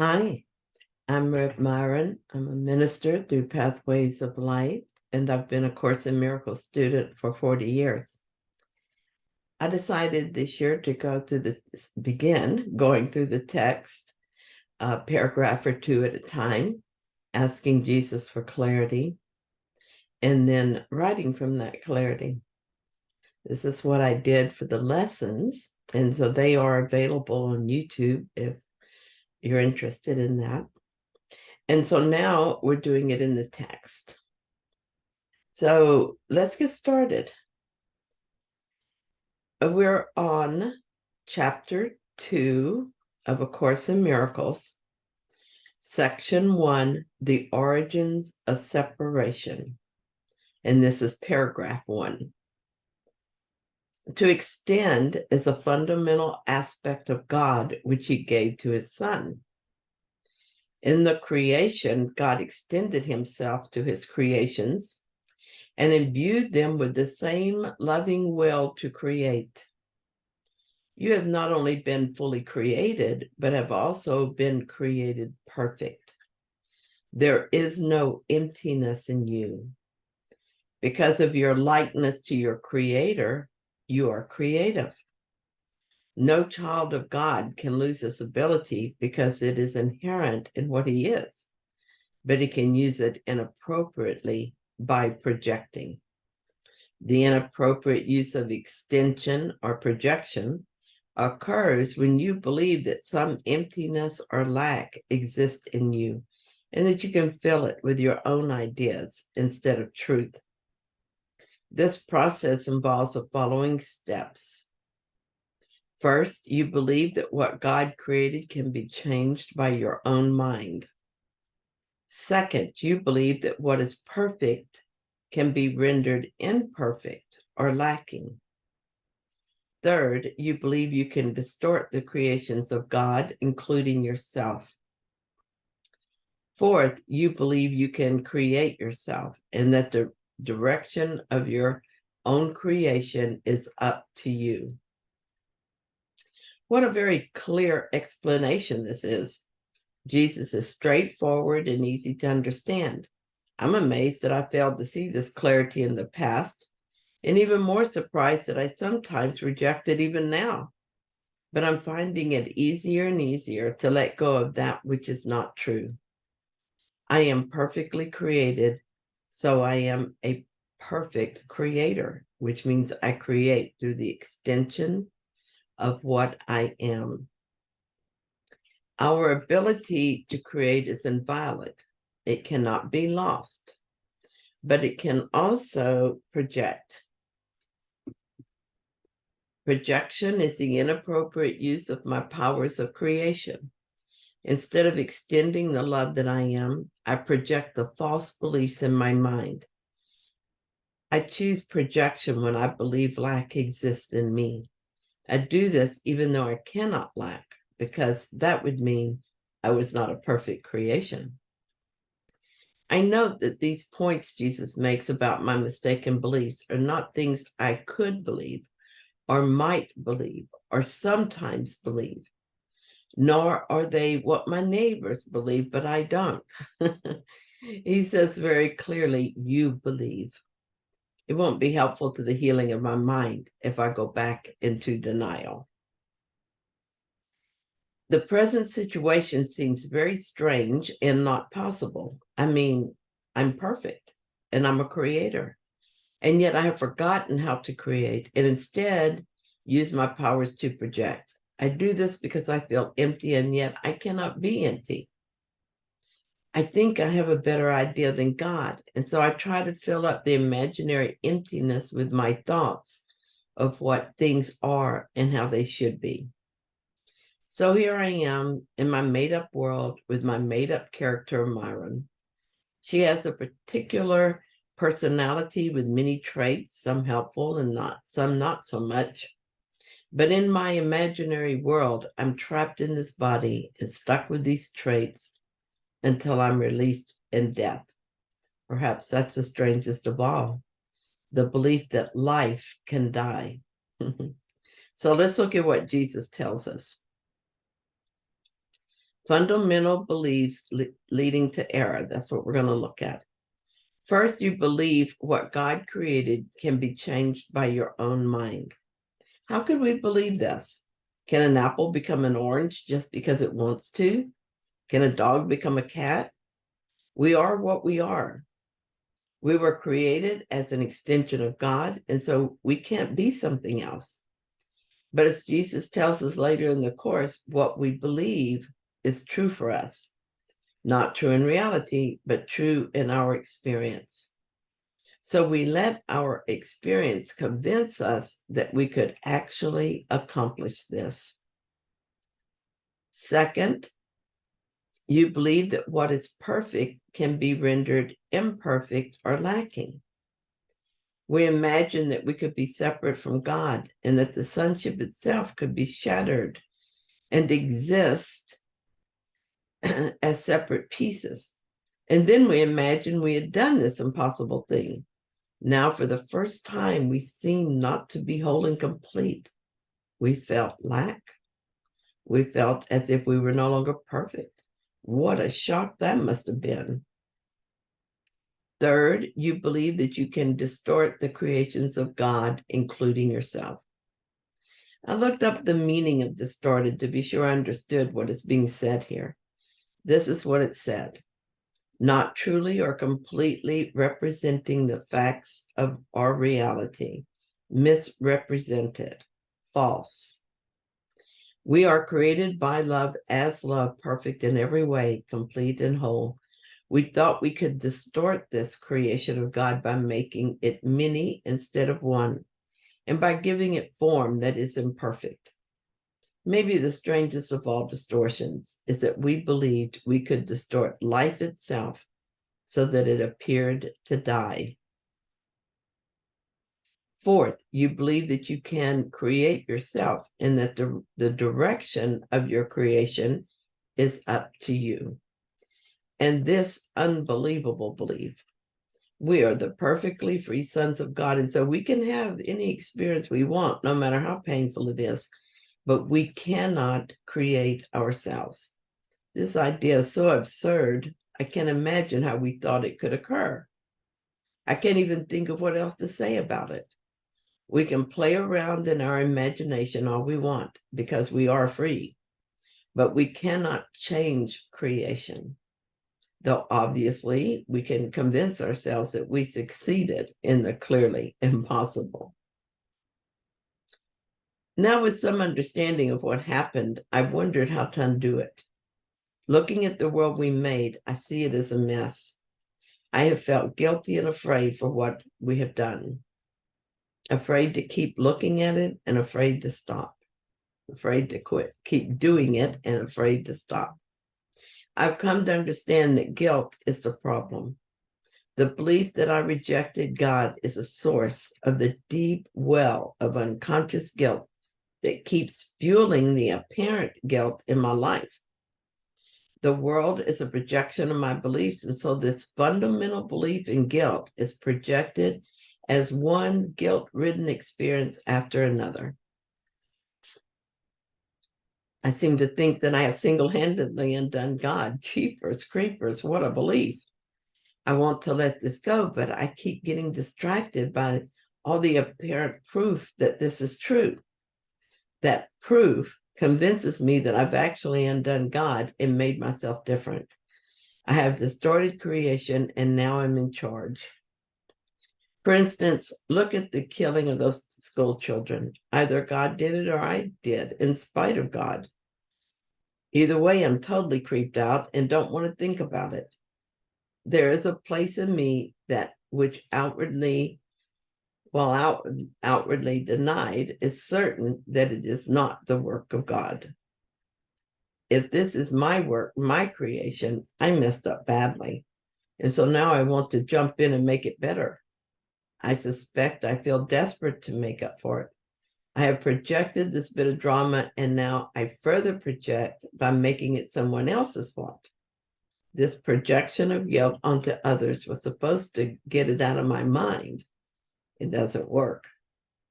Hi, I'm Rev Myron. I'm a minister through Pathways of Light, and I've been a Course in Miracles student for 40 years. I decided this year to begin going through the text, a paragraph or two at a time, asking Jesus for clarity, and then writing from that clarity. This is what I did for the lessons, and so they are available on YouTube if you're interested in that. And so now we're doing it in the text. So let's get started. We're on chapter 2 of A Course in Miracles, section 1, The Origins of Separation. And this is paragraph 1. To extend is a fundamental aspect of God which he gave to his Son. In the creation, God extended himself to his creations and imbued them with the same loving will to create. You have not only been fully created, but have also been created perfect. There is no emptiness in you. Because of your likeness to your Creator, you are creative. No child of God can lose this ability because it is inherent in what he is, but he can use it inappropriately by projecting. The inappropriate use of extension or projection occurs when you believe that some emptiness or lack exists in you and that you can fill it with your own ideas instead of truth. This process involves the following steps. First, you believe that what God created can be changed by your own mind. Second, you believe that what is perfect can be rendered imperfect or lacking. Third, you believe you can distort the creations of God, including yourself. Fourth, you believe you can create yourself and that the direction of your own creation is up to you. What a very clear explanation this is. Jesus is straightforward and easy to understand. I'm amazed that I failed to see this clarity in the past, and even more surprised that I sometimes reject it even now. But I'm finding it easier and easier to let go of that which is not true. I am perfectly created, so I am a perfect creator, which means I create through the extension of what I am. Our ability to create is inviolate. It cannot be lost, but it can also project. Projection is the inappropriate use of my powers of creation. Instead of extending the love that I am, I project the false beliefs in my mind. I choose projection when I believe lack exists in me. I do this even though I cannot lack, because that would mean I was not a perfect creation. I note that these points Jesus makes about my mistaken beliefs are not things I could believe, or might believe, or sometimes believe, nor are they what my neighbors believe, but I don't. He says very clearly, you believe. It won't be helpful to the healing of my mind if I go back into denial. The present situation seems very strange and not possible. I mean, I'm perfect and I'm a creator, and yet I have forgotten how to create and instead use my powers to project. I do this because I feel empty, and yet I cannot be empty. I think I have a better idea than God, and so I try to fill up the imaginary emptiness with my thoughts of what things are and how they should be. So here I am in my made-up world with my made-up character, Myron. She has a particular personality with many traits, some helpful and some not so much. But in my imaginary world, I'm trapped in this body and stuck with these traits until I'm released in death. Perhaps that's the strangest of all, the belief that life can die. So let's look at what Jesus tells us. Fundamental beliefs leading to error. That's what we're going to look at. First, you believe what God created can be changed by your own mind. How could we believe this? Can an apple become an orange just because it wants to? Can a dog become a cat? We are what we are. We were created as an extension of God, and so we can't be something else. But as Jesus tells us later in the Course, what we believe is true for us. Not true in reality, but true in our experience. So we let our experience convince us that we could actually accomplish this. Second, you believe that what is perfect can be rendered imperfect or lacking. We imagine that we could be separate from God and that the sonship itself could be shattered and exist as separate pieces. And then we imagine we had done this impossible thing. Now, for the first time, we seem not to be whole and complete. We felt lack. We felt as if we were no longer perfect. What a shock that must have been. Third, you believe that you can distort the creations of God, including yourself. I looked up the meaning of distorted to be sure I understood what is being said here. This is what it said: not truly or completely representing the facts of our reality, misrepresented, false. We are created by love as love, perfect in every way, complete and whole. We thought we could distort this creation of God by making it many instead of one, and by giving it form that is imperfect. Maybe the strangest of all distortions is that we believed we could distort life itself so that it appeared to die. Fourth, you believe that you can create yourself and that the direction of your creation is up to you. And this unbelievable belief: we are the perfectly free sons of God, and so we can have any experience we want, no matter how painful it is, but we cannot create ourselves. This idea is so absurd, I can't imagine how we thought it could occur. I can't even think of what else to say about it. We can play around in our imagination all we want because we are free, but we cannot change creation. Though obviously we can convince ourselves that we succeeded in the clearly impossible. Now, with some understanding of what happened, I've wondered how to undo it. Looking at the world we made, I see it as a mess. I have felt guilty and afraid for what we have done. Afraid to keep looking at it and afraid to stop. Afraid to quit. Keep doing it and afraid to stop. I've come to understand that guilt is the problem. The belief that I rejected God is a source of the deep well of unconscious guilt that keeps fueling the apparent guilt in my life. The world is a projection of my beliefs, and so this fundamental belief in guilt is projected as one guilt-ridden experience after another. I seem to think that I have single-handedly undone God. Jeepers creepers, what a belief. I want to let this go, but I keep getting distracted by all the apparent proof that this is true. That proof convinces me that I've actually undone God and made myself different. I have distorted creation, and now I'm in charge. For instance, look at the killing of those school children. Either God did it or I did, in spite of God. Either way, I'm totally creeped out and don't want to think about it. There is a place in me that which outwardly denied, is certain that it is not the work of God. If this is my work, my creation, I messed up badly. And so now I want to jump in and make it better. I suspect I feel desperate to make up for it. I have projected this bit of drama, and now I further project by making it someone else's fault. This projection of guilt onto others was supposed to get it out of my mind. It doesn't work,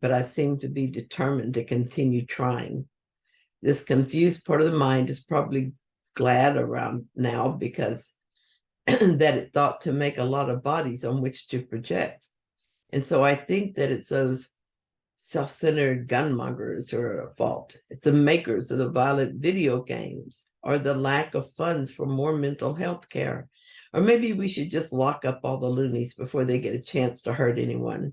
but I seem to be determined to continue trying. This confused part of the mind is probably glad around now because that it thought to make a lot of bodies on which to project. And so I think that it's those self-centered gunmongers who are at fault. It's the makers of the violent video games, or the lack of funds for more mental health care. Or maybe we should just lock up all the loonies before they get a chance to hurt anyone.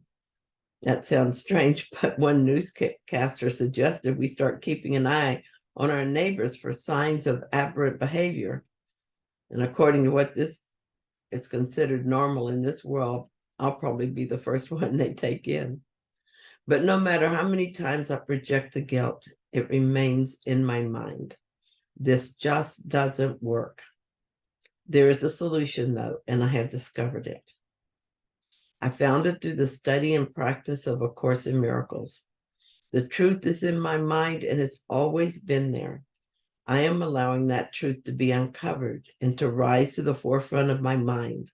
That sounds strange, but one newscaster suggested we start keeping an eye on our neighbors for signs of aberrant behavior. And according to what this is considered normal in this world, I'll probably be the first one they take in. But no matter how many times I project the guilt, it remains in my mind. This just doesn't work. There is a solution, though, and I have discovered it. I found it through the study and practice of A Course in Miracles. The truth is in my mind and it's always been there. I am allowing that truth to be uncovered and to rise to the forefront of my mind.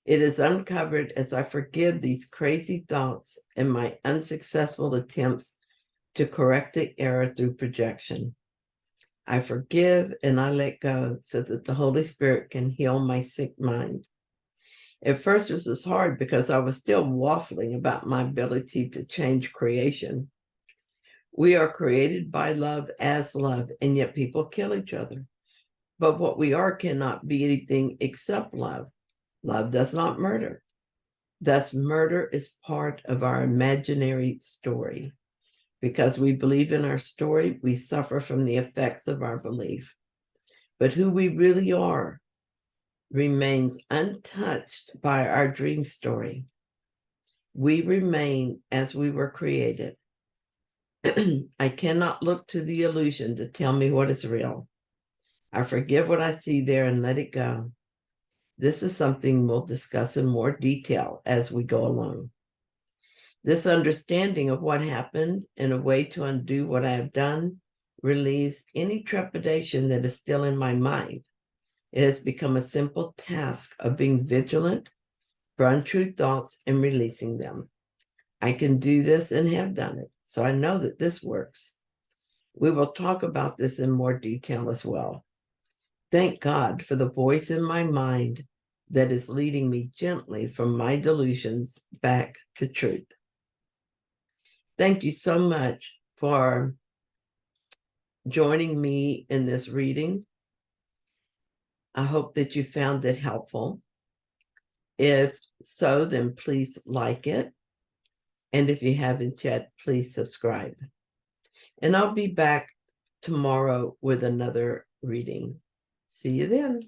It is uncovered as I forgive these crazy thoughts and my unsuccessful attempts to correct the error through projection. I forgive and I let go so that the Holy Spirit can heal my sick mind. At first, this was hard because I was still waffling about my ability to change creation. We are created by love as love, and yet people kill each other. But what we are cannot be anything except love. Love does not murder. Thus, murder is part of our imaginary story. Because we believe in our story, we suffer from the effects of our belief. But who we really are remains untouched by our dream story. We remain as we were created. I cannot look to the illusion to tell me what is real. I forgive what I see there and let it go. This is something we'll discuss in more detail as we go along. This understanding of what happened and a way to undo what I have done relieves any trepidation that is still in my mind. It has become a simple task of being vigilant for untrue thoughts and releasing them. I can do this and have done it, so I know that this works. We will talk about this in more detail as well. Thank God for the voice in my mind that is leading me gently from my delusions back to truth. Thank you so much for joining me in this reading. I hope that you found it helpful. If so, then please like it. And if you haven't yet, please subscribe. And I'll be back tomorrow with another reading. See you then.